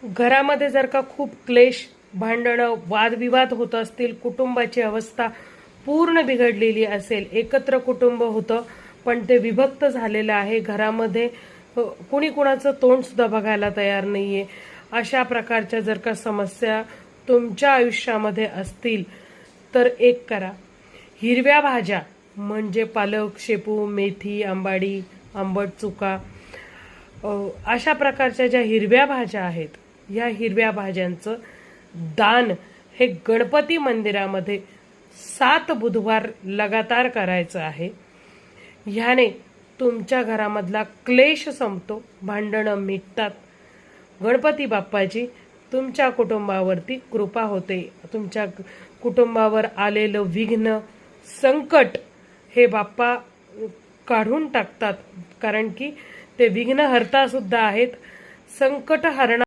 घरामध्ये जर का खूप क्लेश, भांडणं, वादविवाद होत असतील, कुटुंबाची अवस्था पूर्ण बिघडलेली असेल, एकत्र कुटुंब होतं पण ते विभक्त झालेलं आहे, घरामध्ये कुणी कुणाचं तोंड सुद्धा बघायला तयार नाहीये, अशा प्रकारच्या जर का समस्या तुमच्या आयुष्यामध्ये असतील तर एक करा. हिरव्या भाज्या म्हणजे पालक, शेपू, मेथी, आंबाडी, आंबट चुका, अशा प्रकारच्या ज्या हिरव्या भाज्या आहेत, या हिरव्या भाज्यांचं दान हे गणपती मंदिरामध्ये 7 बुधवार लगातार करायचं आहे. ह्याने तुमच्या घरामधला क्लेश संपतो, भांडणं मिटतात. गणपती बाप्पाची तुमच्या कुटुंबावरती कृपा होते. तुमच्या कुटुंबावर आलेलं विघ्न, संकट हे बाप्पा काढून टाकतात, कारण की ते विघ्नहर्ता सुद्धा आहेत. संकट हरणा